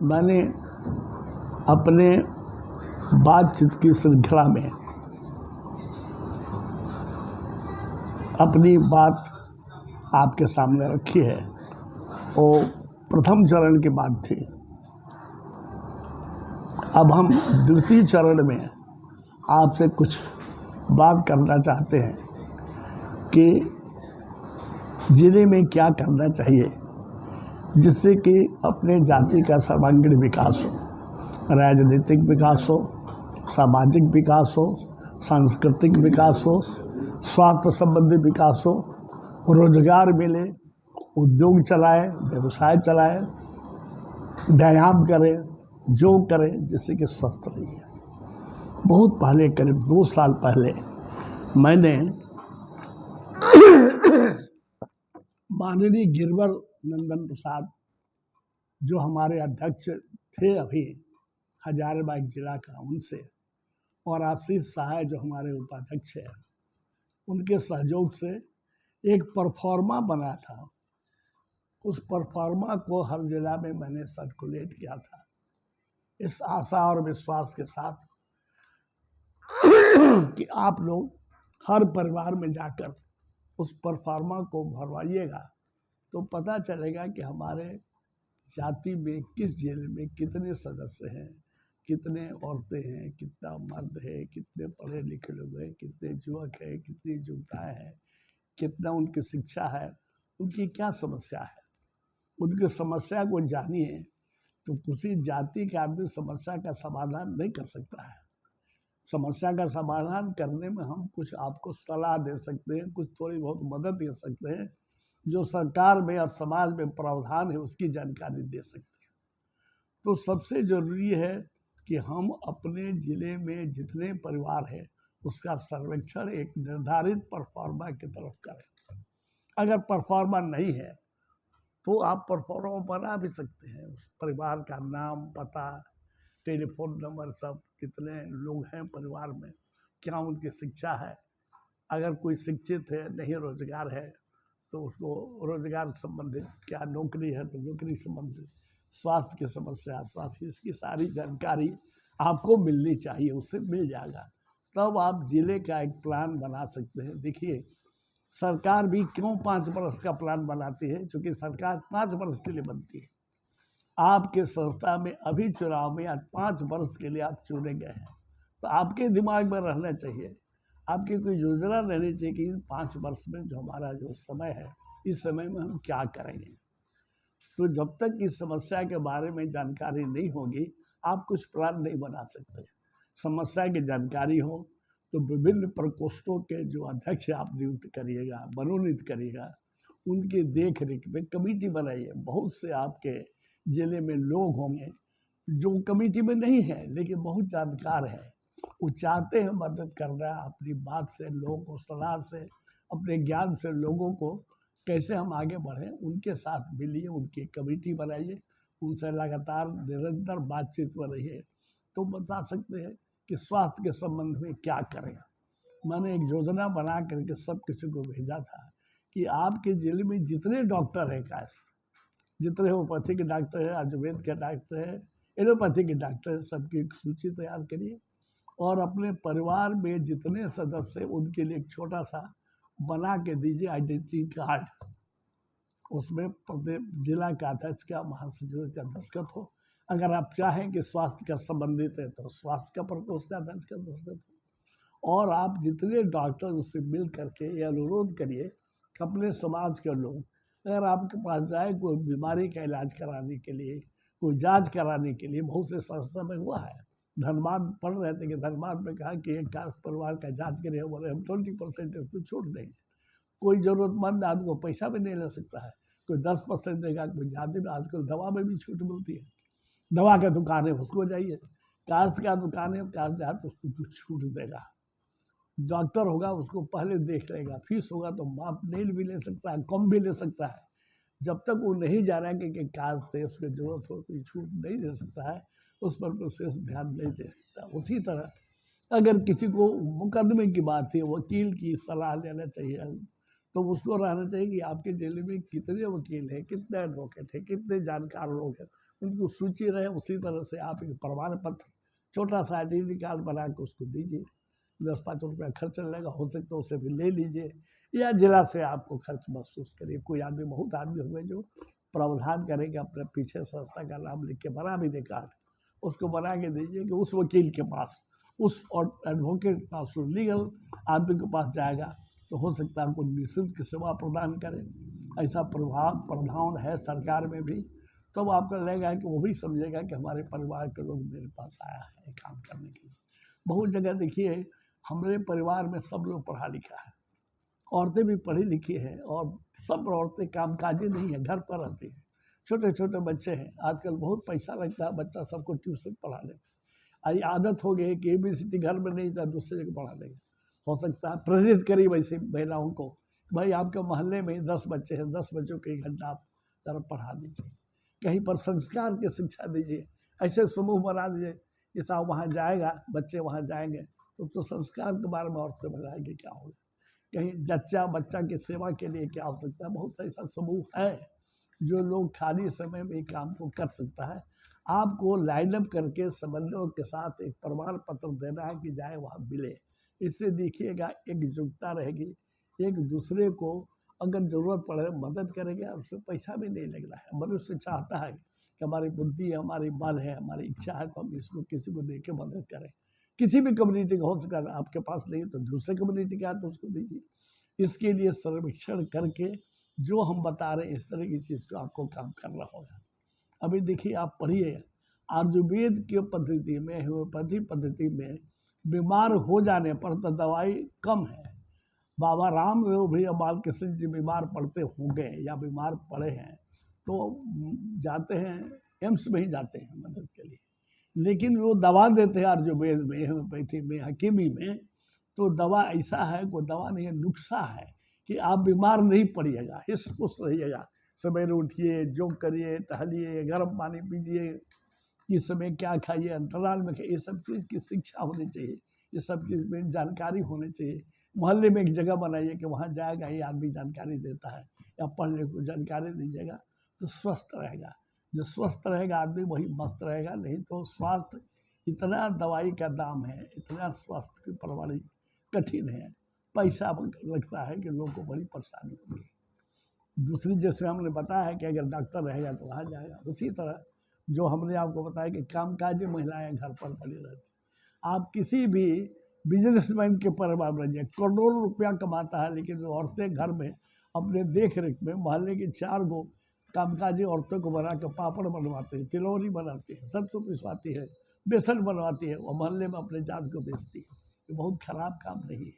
मैंने अपने बातचीत की श्रृंखला में अपनी बात आपके सामने रखी है। वो प्रथम चरण की बात थी। अब हम द्वितीय चरण में आपसे कुछ बात करना चाहते हैं कि जिले में क्या करना चाहिए जिससे कि अपने जाति का सर्वांगीण विकास हो, राजनीतिक विकास हो, सामाजिक विकास हो, सांस्कृतिक विकास हो, स्वास्थ्य संबंधी विकास हो, रोजगार मिले, उद्योग चलाए, व्यवसाय चलाए, व्यायाम करें, योग करें, जिससे कि स्वस्थ रहिए। बहुत पहले, करीब 2 साल पहले, मैंने माननीय गिरवर नंदन प्रसाद जो हमारे अध्यक्ष थे अभी हजारीबाग जिला का, उनसे, और आशीष सहाय जो हमारे उपाध्यक्ष हैं, उनके सहयोग से एक परफॉर्मा बना था। उस परफॉर्मा को हर जिला में मैंने सर्कुलेट किया था, इस आशा और विश्वास के साथ कि आप लोग हर परिवार में जाकर उस परफॉर्मा को भरवाइएगा तो पता चलेगा कि हमारे जाति में किस जिले में कितने सदस्य हैं, कितने औरतें हैं, कितना मर्द है, कितने पढ़े लिखे लोग हैं, कितने युवक हैं, कितनी युवताएं हैं, कितना उनकी शिक्षा है, उनकी क्या समस्या है। उनकी समस्या को जानिए तो किसी जाति का आदमी समस्या का समाधान नहीं कर सकता है। समस्या का समाधान करने में हम कुछ आपको सलाह दे सकते हैं, कुछ थोड़ी बहुत मदद दे सकते हैं, जो सरकार में और समाज में प्रावधान है उसकी जानकारी दे सकते हैं। तो सबसे ज़रूरी है कि हम अपने ज़िले में जितने परिवार हैं उसका सर्वेक्षण एक निर्धारित परफॉर्मा की तरफ करें। अगर परफॉर्मा नहीं है तो आप परफॉर्मा बना भी सकते हैं। उस परिवार का नाम, पता, टेलीफोन नंबर, सब कितने लोग हैं परिवार में, क्या उनकी शिक्षा है, अगर कोई शिक्षित है, नहीं रोजगार है तो उसको रोजगार संबंधित, क्या नौकरी है तो नौकरी संबंधित, स्वास्थ्य की समस्या, स्वास्थ्य, इसकी सारी जानकारी आपको मिलनी चाहिए। उससे मिल जाएगा तब आप जिले का एक प्लान बना सकते हैं। देखिए, सरकार भी क्यों 5 वर्ष का प्लान बनाती है, क्योंकि सरकार 5 वर्ष के लिए बनती है। आपके संस्था में अभी चुनाव में आज 5 वर्ष के लिए आप चुने गए हैं, तो आपके दिमाग में रहना चाहिए, आपकी कोई योजना रहनी चाहिए कि 5 वर्ष में जो हमारा जो समय है, इस समय में हम क्या करेंगे। तो जब तक इस समस्या के बारे में जानकारी नहीं होगी आप कुछ प्लान नहीं बना सकते। समस्या की जानकारी हो तो विभिन्न प्रकोष्ठों के जो अध्यक्ष आप नियुक्त करिएगा, मनोनीत करिएगा, उनकी देख रेख में कमेटी बनाइए। बहुत से आपके जिले में लोग होंगे जो कमेटी में नहीं है लेकिन बहुत जानकार है, वो चाहते हैं मदद करना, अपनी बात से, लोगों को सलाह से, अपने ज्ञान से लोगों को कैसे हम आगे बढ़ें, उनके साथ मिलिए, उनकी कमेटी बनाइए, उनसे लगातार निरंतर बातचीत में रहिए तो बता सकते हैं कि स्वास्थ्य के संबंध में क्या करें। मैंने एक योजना बना करके सब किसी को भेजा था कि आपके जिले में जितने डॉक्टर हैं, कायस्थ जितने होम्योपैथी के डॉक्टर हैं, आयुर्वेद के डॉक्टर हैं, एलोपैथी के डॉक्टर हैं, सबकी एक सूची तैयार करिए और अपने परिवार में जितने सदस्य हैं उनके लिए एक छोटा सा बना के दीजिए आइडेंटिटी कार्ड। उसमें प्रत्येक जिला का अध्यक्ष का, महासचिव का दस्तखत हो। अगर आप चाहें कि स्वास्थ्य का संबंधित है तो स्वास्थ्य का प्रकोष्ठ का अध्यक्ष का दस्तखत हो। और आप जितने डॉक्टर उससे मिल करके ये अनुरोध करिए कि अपने समाज के लोग अगर आपके पास जाए कोई बीमारी का इलाज कराने के लिए, कोई जांच कराने के लिए, बहुत से संस्था में हुआ है। धनबाद पढ़ रहे थे कि धनबाद में कहा कि एक कास्ट परिवार का जांच करिए, बोले हम 20% इसमें छूट देंगे। कोई ज़रूरतमंद आदमी को पैसा भी नहीं ले सकता है, कोई 10% देगा, कोई ज़्यादा में। आजकल दवा में भी छूट मिलती है, दवा का दुकान है उसको जाइए, कास्ट का दुकान है, कास्ट जाए तो उसको कुछ छूट देगा। डॉक्टर होगा उसको पहले देख लेगा, फीस होगा तो माप नहीं भी ले सकता है, कम भी ले सकता है। जब तक वो नहीं जाना है कि कास्ट है, उसमें जरूरत हो तो छूट नहीं दे सकता है, उस पर विशेष ध्यान नहीं दे सकता। उसी तरह अगर किसी को मुकदमे की बात है, वकील की सलाह लेना चाहिए, तो उसको रहना चाहिए कि आपके जिले में कितने वकील हैं, कितने एडवोकेट हैं, कितने जानकार लोग हैं, उनको सूची रहे उसी तरह से आप एक प्रमाण पत्र छोटा सा आइडेंटिटी कार्ड बना के उसको दीजिए। 10-5 रुपया खर्च लगेगा, हो सकता है उसे भी ले लीजिए, या जिला से आपको खर्च महसूस करिए। कोई आदमी, बहुत आदमी हुए जो प्रावधान करेंगे अपने पीछे संस्था का नाम लिख के बना भी दे कार्ड, उसको बना के दीजिए कि उस वकील के पास, उस एडवोकेट के पास, उस लीगल आदमी के पास जाएगा तो हो सकता है आपको निःशुल्क सेवा प्रदान करें। ऐसा प्रावधान है सरकार में भी, तब आपको लगेगा कि वो भी समझेगा कि हमारे परिवार के लोग मेरे पास आया है काम करने के लिए। बहुत जगह देखिए हमारे परिवार में सब लोग पढ़ा लिखा है, औरतें भी पढ़ी लिखी हैं, और सब औरतें कामकाजी नहीं है, घर पर रहती हैं, छोटे छोटे बच्चे हैं। आजकल बहुत पैसा लगता है बच्चा सबको ट्यूशन पढ़ाने में। आई आदत हो गई कि ABCD घर में नहीं था, दूसरे जगह पढ़ा देंगे। हो सकता है प्रेरित करी वैसे महिलाओं को, भाई आपके मोहल्ले में 10 बच्चे हैं, 10 बच्चों को 1 घंटा आप जरा पढ़ा दीजिए, कहीं पर संस्कार की शिक्षा दीजिए। ऐसे समूह बना दीजिए कि साहब वहाँ जाएगा, बच्चे वहाँ जाएंगे तो संस्कार के बारे में औरतें बताएंगे क्या होगा, कहीं जच्चा बच्चा की सेवा के लिए क्या हो सकता है। बहुत सा ऐसा समूह है जो लोग खाली समय में काम को कर सकता है। आपको लाइनअप करके समन्वय के साथ एक प्रमाण पत्र देना है कि जाए वहाँ मिले। इससे देखिएगा एकजुटता रहेगी, एक दूसरे को अगर ज़रूरत पड़े मदद करेंगे, और उसमें पैसा भी नहीं लग रहा है। मनुष्य चाहता है कि हमारी बुद्धि है, हमारी बल है, हमारी इच्छा है तो हम इसको किसी को दे के मदद करें। किसी भी कम्युनिटी का हो सकता है, आपके पास नहीं तो दूसरे कम्युनिटी का है तो उसको दीजिए। इसके लिए सर्वेक्षण करके जो हम बता रहे हैं इस तरह की चीज़ को आपको काम करना होगा। अभी देखिए आप पढ़िए, आयुर्वेद की पद्धति में, होम्योपैथी पद्धति में बीमार हो जाने पर तो दवाई कम है। बाबा रामदेव भी अब बालकृष्ण जी बीमार पड़ते होंगे या बीमार पड़े हैं तो जाते हैं एम्स में ही जाते हैं मदद के लिए, लेकिन वो दवा देते हैं आयुर्वेद में, होम्योपैथी में, हकीमी में, तो दवा ऐसा है, कोई दवा नहीं है, नुस्खा है कि आप बीमार नहीं पड़िएगा, हिस्ट पुष्ट रहिएगा। सवेरे उठिए, योग करिए, टहलिए, गर्म पानी पीजिए, किस समय क्या खाइए, अंतराल में खाइए, ये सब चीज़ की शिक्षा होनी चाहिए, ये सब चीज़ में जानकारी होनी चाहिए। मोहल्ले में एक जगह बनाइए कि वहाँ जाएगा ये आदमी जानकारी देता है, या पढ़ने को जानकारी दीजिएगा तो स्वस्थ रहेगा। जो स्वस्थ रहेगा आदमी वही मस्त रहेगा। नहीं तो स्वास्थ्य, इतना दवाई का दाम है, इतना स्वास्थ्य की परवाही कठिन है, पैसा लगता है कि लोगों को बड़ी परेशानी होगी। दूसरी जैसे हमने बताया है कि अगर डॉक्टर रहेगा तो वहाँ जाएगा, उसी तरह जो हमने आपको बताया कि कामकाजी महिलाएं घर पर पड़ी रहती। आप किसी भी बिजनेसमैन के परिवार में जाइए, करोड़ों रुपया कमाता है, लेकिन वो औरतें घर में अपने देख रेख में मोहल्ले की 4 गो कामकाजी औरतों को बना के पापड़ बनवाती है, तिलौरी बनाती है, सत्तू पिसवाती है, बेसन बनवाती है, वो मोहल्ले में अपने जात को बेचती है। ये बहुत खराब काम नहीं है,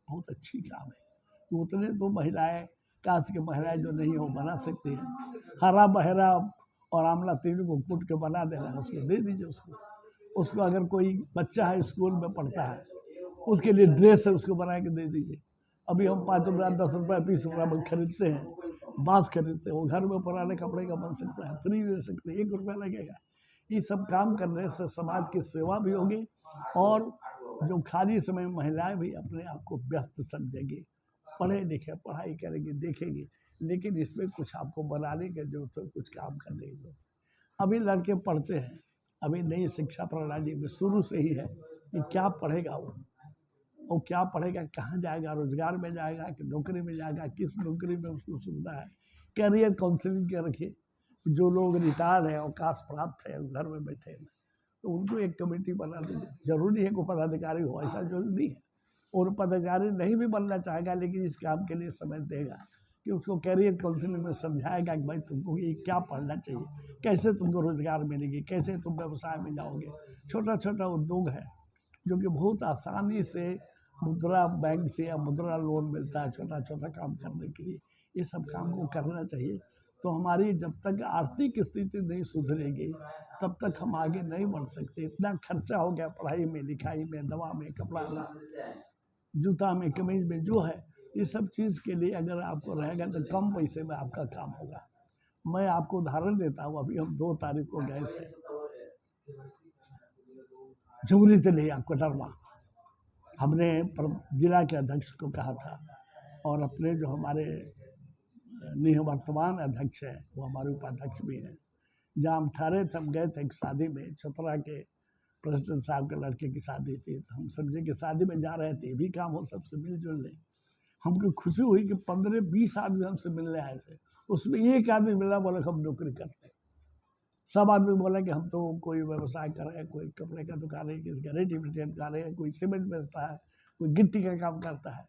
बहुत अच्छी काम है। तो उतने तो महिलाएं, कास्ट की महिलाएं जो नहीं हो बना सकती हैं। हरा बहरा और आंवला तीनों को कूट के बना देना है, उसको दे दीजिए। उसको अगर कोई बच्चा है स्कूल में पढ़ता है, उसके लिए ड्रेस है, उसको बना के दे दीजिए। अभी हम 5 रुपया, 10 रुपया, 20 रुपया में खरीदते हैं, बांस खरीदते हैं, वो घर में पुराने कपड़े का बन सकता है, फ्री दे सकते हैं, 1 रुपया लगेगा। ये सब काम करने से समाज की सेवा भी होगी, और जो खाली समय महिलाएं भी अपने आप को व्यस्त समझेंगी, पढ़े लिखे, पढ़ाई करेंगे, देखेंगे, लेकिन इसमें कुछ आपको बनाने की जरूरत है, कुछ काम करने की जरूरत है। अभी लड़के पढ़ते हैं, अभी नई शिक्षा प्रणाली में शुरू से ही है कि क्या पढ़ेगा वो क्या पढ़ेगा, कहाँ जाएगा, रोजगार में जाएगा कि नौकरी में जाएगा, किस नौकरी में उसको सुविधा है। कैरियर काउंसलिंग के रखिए, जो लोग रिटायर्ड हैं, अवकाश प्राप्त है, घर में बैठे हैं, तो उनको एक कमेटी बना दीजिए। जरूरी है कि पदाधिकारी हो, ऐसा जरूरी नहीं है। और पदाधिकारी नहीं भी बनना चाहेगा, लेकिन इस काम के लिए समय देगा कि उसको कैरियर काउंसलिंग में समझाएगा कि भाई तुमको ये क्या पढ़ना चाहिए, कैसे तुमको रोजगार मिलेगी, कैसे तुम व्यवसाय में जाओगे। छोटा छोटा उद्योग है जो कि बहुत आसानी से मुद्रा बैंक से या मुद्रा लोन मिलता है छोटा छोटा काम करने के लिए। ये सब काम को करना चाहिए। तो हमारी जब तक आर्थिक स्थिति नहीं सुधरेगी तब तक हम आगे नहीं बढ़ सकते। इतना खर्चा हो गया पढ़ाई में, लिखाई में, दवा में, कपड़ा में, जूता में, कमीज में, जो है ये सब चीज़ के लिए अगर आपको रहेगा तो कम पैसे में आपका काम होगा। मैं आपको उदाहरण देता हूँ, अभी हम 2 तारीख को गए थे झुमरी तिलैया कोडरमा। हमने जिला के अध्यक्ष को कहा था, और अपने जो हमारे निवर्तमान अध्यक्ष हैं वो हमारे उपाध्यक्ष भी हैं, जहाँ हम ठहरे थे, हम गए थे एक शादी में, छतरा के प्रेसिडेंट साहब के लड़के की शादी थी, तो हम समझे कि शादी में जा रहे थे, भी काम हो, सबसे मिलजुल लें। हमको खुशी हुई कि 15-20 आदमी हमसे मिलने आए थे, उसमें एक आदमी मिला, बोला हम नौकरी करते हैं। सब आदमी बोला कि हम तो कोई व्यवसाय कर रहे हैं, कोई कपड़े का दुकान है, किसी का रेडीमेड दुकान है, कोई सीमेंट बेचता है, कोई गिट्टी का काम करता है।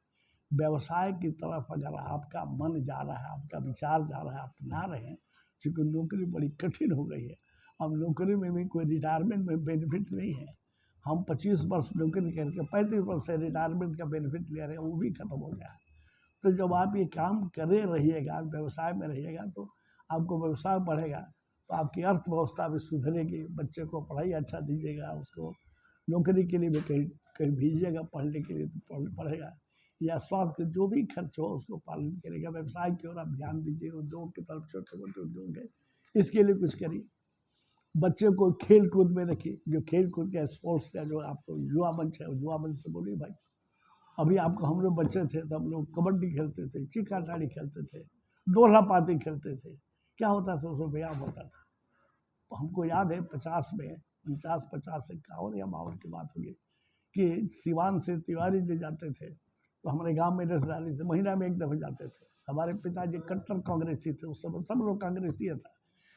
व्यवसाय की तरफ अगर आपका मन जा रहा है, आपका विचार जा रहा है, आप ना रहें, क्योंकि नौकरी बड़ी कठिन हो गई है। अब नौकरी में भी कोई रिटायरमेंट में बेनिफिट नहीं है। हम 25 वर्ष नौकरी करके 35 वर्ष से रिटायरमेंट का बेनिफिट ले रहे हैं, वो भी खत्म हो गया है। तो जब आप ये काम करे रहिएगा, व्यवसाय में रहिएगा, तो आपको व्यवसाय बढ़ेगा, तो आपकी अर्थव्यवस्था भी सुधरेगी। बच्चे को पढ़ाई अच्छा दीजिएगा, उसको नौकरी के लिए भी कहीं कहीं भेजिएगा, पढ़ने के लिए तो पढ़ेगा, या स्वास्थ्य के जो भी खर्च हो उसको पालन करेगा। व्यवसाय की ओर आप ध्यान दीजिए, उद्योग की तरफ, छोटे मोटे उद्योग है, इसके लिए कुछ करिए। बच्चे को खेल कूद में रखिए, जो खेल कूद का स्पोर्ट्स का जो आपको युवा मंच है, युवा मंच से बोलिए भाई, अभी आपको हम लोग बच्चे थे तो हम लोग कबड्डी खेलते थे, चिक्का टाड़ी खेलते थे, दोहरा पाती खेलते थे। क्या होता था उसमें, व्यायाम होता था। हमको याद है 50 में, 51 या 52 की बात होगी कि सिवान से तिवारी जी जाते थे, तो हमारे गांव में रिश्तेदारी थे, महीना में एक दफ़ा जाते थे। हमारे पिताजी कट्टर कांग्रेसी थे, उस समय सब लोग कांग्रेसी था,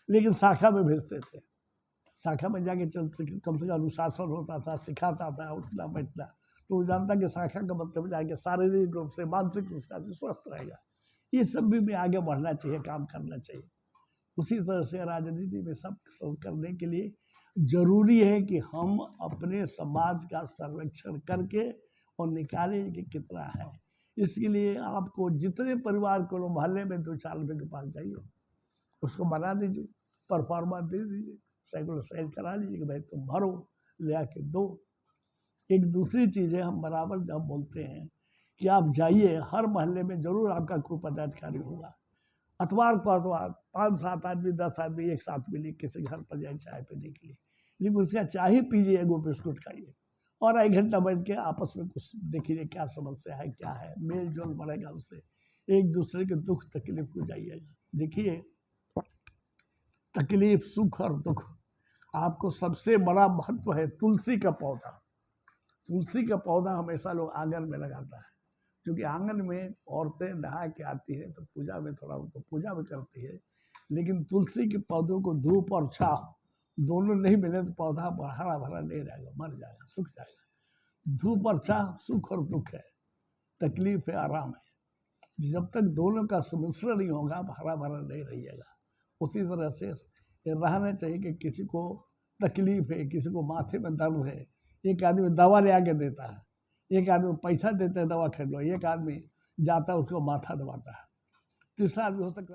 लेकिन शाखा में भेजते थे। शाखा में जाके कम से कम अनुशासन होता था, सिखाता था उठना बैठना। तो वो जानता कि शाखा का मतलब जाके शारीरिक रूप से, मानसिक रूप से स्वस्थ रहेगा। ये सब भी आगे बढ़ना चाहिए, काम करना चाहिए। उसी तरह से राजनीति में सब करने के लिए जरूरी है कि हम अपने समाज का सर्वेक्षण करके और निकालें कि कितना है। इसके लिए आपको जितने परिवार को मोहल्ले में 2-4 रुपये के पास जाइए, उसको बना दीजिए, परफॉर्मा दे दीजिए, साइकिल करा लीजिए कि भाई तुम भरो, ले आके दो। एक दूसरी चीज़ है, हम बराबर जब बोलते हैं कि आप जाइए, हर मोहल्ले में जरूर आपका कोई पदाधिकारी होगा। अतवार को अतवार 5-7 आदमी 10 आदमी एक साथ मिले, किसी घर पर जाए चाय पीने के लिए, लेकिन उसका चाय पीजिए, एगो बिस्कुट खाइए और 1 घंटा बैठ के आपस में कुछ देखिए क्या समस्या है, क्या है, मेल जोल बढ़ेगा, उससे एक दूसरे के दुख तकलीफ को जाइएगा। देखिए, तकलीफ, सुख और दुख, आपको सबसे बड़ा महत्व है तुलसी का पौधा। तुलसी का पौधा हमेशा लोग आंगन में लगाता है, क्योंकि आंगन में औरतें नहा के आती है तो पूजा में थोड़ा उनको पूजा भी करती है। लेकिन तुलसी के पौधों को धूप और छाँव दोनों नहीं मिले तो पौधा हरा भरा नहीं रहेगा, मर जाएगा, सूख जाएगा। धूप और छाँव सुख और दुख है, तकलीफ है, आराम है। जब तक दोनों का सम्मिश्रण नहीं होगा, आप हरा भरा नहीं रहिएगा। उसी तरह से रहना चाहिए कि किसी को तकलीफ है, किसी को माथे में दर्द है, एक आदमी दवा ले आके देता है, एक आदमी पैसा देता है दवा खरीद लो, एक आदमी जाता है उसको माथा दबाता है, तीसरा आदमी हो सकता है